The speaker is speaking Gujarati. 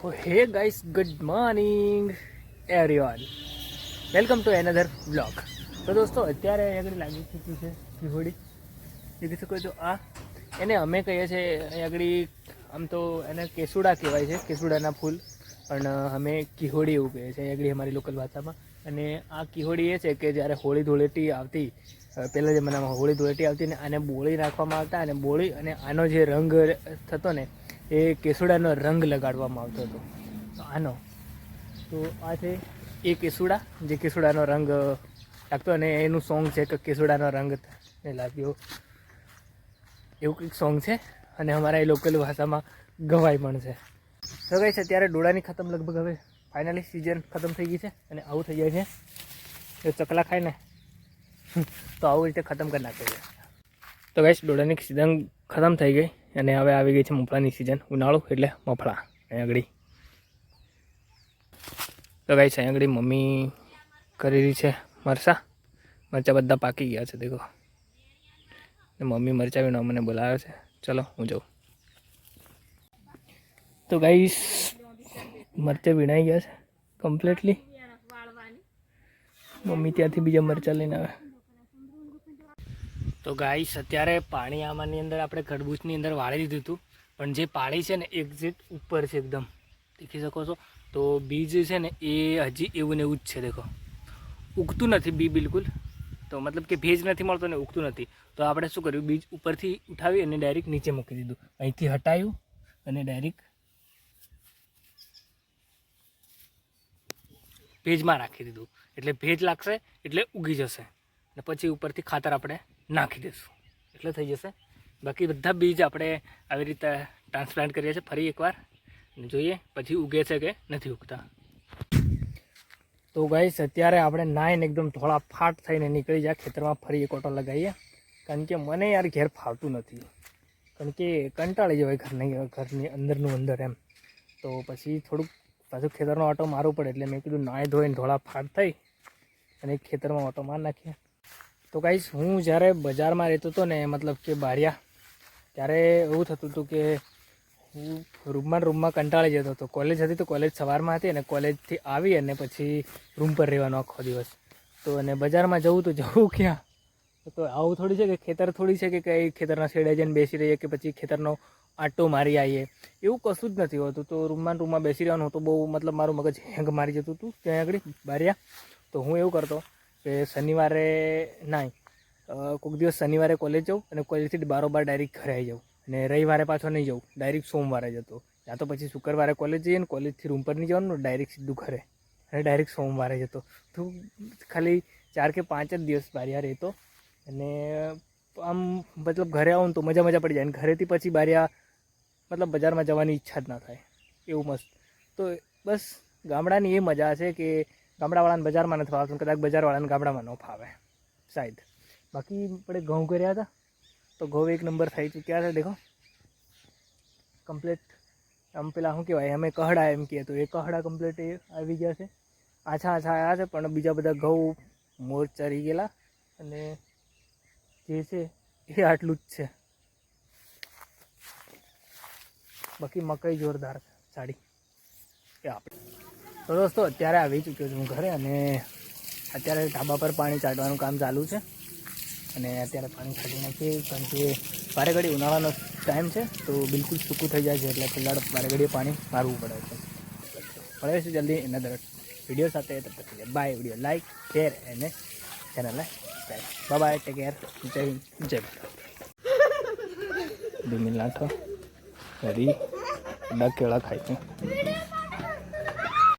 Oh, hey guys, good morning everyone. Welcome to another blog. તો દોસ્તો અત્યારે આગળ લાગી ચૂક્યું છે કિહોડી. દેખી શકો છો આ એને અમે કહીએ છીએ અહીં આગળ, આમ તો એને કેસુડા કહેવાય છે, કેસુડાના ફૂલ, પણ અમે કિહોડી એવું કહીએ છીએ અહીં આગળ અમારી લોકલ ભાષામાં. અને આ કિહોડી એ છે કે જ્યારે હોળી ધૂળેટી આવતી, પહેલાં જમાનામાં હોળી ધૂળેટી આવતી ને આને બોળી રાખવામાં આવતા, અને બોળી અને આનો જે રંગ થતો ને એ કેસુડાનો રંગ લગાડવામાં આવતો હતો આનો. તો આ છે એ કેસુડા, જે કેસુડાનો રંગ લાગતો, અને એનું સોંગ છે કે કેસુડાનો રંગ ને લાગ્યો, એવું કંઈક સોંગ છે. અને અમારા એ લોકલ ભાષામાં ગવાય પણ છે. તો કઈ છે અત્યારે ડોળાની ખતમ, લગભગ હવે ફાઇનલી સિઝન ખતમ થઈ ગઈ છે. અને આવું થઈ જાય છે એ ચકલા ખાય ને તો આવું રીતે ખતમ કરી નાખે છે. તો ગાઈસ ડોળાની સિઝન ખતમ થઈ ગઈ અને હવે આવી ગઈ છે મફળાની સિઝન, ઉનાળો એટલે મફળા અહીં આગળ. તો ગાઈસ અહીં આગળ મમ્મી કરી રહી છે મરચાં બધા પાકી ગયા છે દેખો. ને મમ્મી મરચાં વિનો મને બોલાવે છે, ચલો હું જાઉં. તો ગાઈસ મરચાં વીણાઈ ગયા છે કમ્પ્લીટલી. મમ્મી ત્યાંથી બીજા મરચાં લઈને આવે. તો ગાઈસ અત્યારે પાણી આમાંની અંદર આપણે ખરબૂચની અંદર વાળી દીધું હતું, પણ જે પાણી છે ને એક્ઝેક્ટ ઉપર છે એકદમ, દેખી શકો છો. તો બીજ છે ને એ હજી એવું ને એવું જ છે દેખો, ઉગતું નથી બી બિલકુલ. તો મતલબ કે ભેજ નથી મળતો ને ઉગતું નથી. તો આપણે શું કર્યું, બીજ ઉપરથી ઉઠાવી અને ડાયરેક્ટ નીચે મૂકી દીધું, અહીંથી હટાવ્યું અને ડાયરેક્ટ ભેજમાં રાખી દીધું. એટલે ભેજ લાગશે એટલે ઉગી જશે, અને પછી ઉપરથી ખાતર આપણે નાખી દઈશું એટલે થઈ જશે. બાકી બધા બીજ આપણે આવી રીતે ટ્રાન્સપ્લાન્ટ કરીએ છીએ ફરી એકવાર, જોઈએ પછી ઉગે છે કે નથી ઉગતા. તો ગાઈસ અત્યારે આપણે નાઈને એકદમ થોડા ફાટ થઈને નીકળી જાય ખેતરમાં, ફરી એક ઓટો લગાવીએ. કારણ કે મને યાર ઘેર ફાવતું નથી, કારણ કે કંટાળી જવાય ઘરની અંદરનું અંદર એમ. તો પછી થોડુંક પાછું ખેતરનો ઓટો મારવું પડે, એટલે મેં કીધું નાહી ધોઈને થોડા ફાટ થઈ અને ખેતરમાં ઓટો માર નાખીએ. તો ગાઈસ હું જ્યારે બજારમાં રહેતો હતો ને, મતલબ કે બારિયા, ત્યારે એવું થતું હતું કે હું રૂમમાં કંટાળી જતો હતો. કોલેજ હતી તો કોલેજ સવારમાં હતી, અને કોલેજથી આવી અને પછી રૂમ પર રહેવાનો આખો દિવસ. તો અને બજારમાં જવું તો જવું ક્યાં? તો આવું થોડી છે કે ખેતર થોડી છે કે કંઈ ખેતરના શેડે જઈને બેસી રહીએ કે પછી ખેતરનો આટો મારી આવીએ, એવું કશું જ નથી હોતું. તો રૂમમાં બેસી રહેવાનું હતું. બહુ મતલબ મારું મગજ હેંગ મારી જતું હતું ત્યાં આગળ બારિયા. તો હું એવું કરતો કે શનિવારે નાય, કોઈક દિવસ શનિવારે કોલેજ જાઉં અને કોલેજથી બારોબાર ડાયરેક્ટ ઘરે આવી જાઉં, અને રવિવારે પાછો નહીં જાઉં, ડાયરેક્ટ સોમવારે જતો. યા તો પછી શુક્રવારે કોલેજ જઈએ ને કોલેજથી રૂમ પર નહીં જવાનું, ડાયરેક્ટ સીધું ઘરે, અને ડાયરેક્ટ સોમવારે જતો. તો ખાલી 4 કે 5 જ દિવસ બારિયા રહેતો. અને આમ મતલબ ઘરે આવું તો મજા પડી જાય, અને ઘરેથી પછી બારિયા મતલબ બજારમાં જવાની ઈચ્છા જ ના થાય, એવું મસ્ત. તો બસ ગામડાની એ મજા છે કે ગામડાવાળાને બજારમાં નથી ફાવતું, કદાચ બજારવાળાને ગામડામાં ન ફાવે શાયદ. બાકી આપણે ઘઉં કર્યા હતા તો ઘઉં 1 નંબર થઈ ચૂક્યા છે દેખો કમ્પ્લીટ. આમ પેલા શું કહેવાય, અમે કહડા એમ કહીએ, તો એ કહડા કમ્પ્લીટ એ આવી ગયા છે. આછા આવ્યા છે, પણ બીજા બધા ઘઉં મોર ચરી ગયેલા. અને જે છે એ આટલું જ છે. બાકી મકાઈ જોરદાર છે સાડી એ આપણે. તો દોસ્તો અત્યારે આવી ચૂક્યો છું હું ઘરે, અને અત્યારે ધાબા પર પાણી ચાટવાનું કામ ચાલુ છે. અને અત્યારે પાણી છાંટી નાખીએ, કારણ કે વારે ઘડી ઉનાળાનો ટાઈમ છે તો બિલકુલ સૂકું થઈ જાય છે, એટલે પહેલાં વારે ઘડીએ પાણી મારવું પડે છે. મળે છે જલ્દી એના દર વિડીયો સાથે. તબ તક બાય. વિડીયો લાઈક, શેર અને ચેનલને સબસ્ક્રાઈબ. બાય, ટેક કેર, જય હિન્દ, જય ભારત. 2 મિનિટ લાગો, હરી કેળા ખાય છે.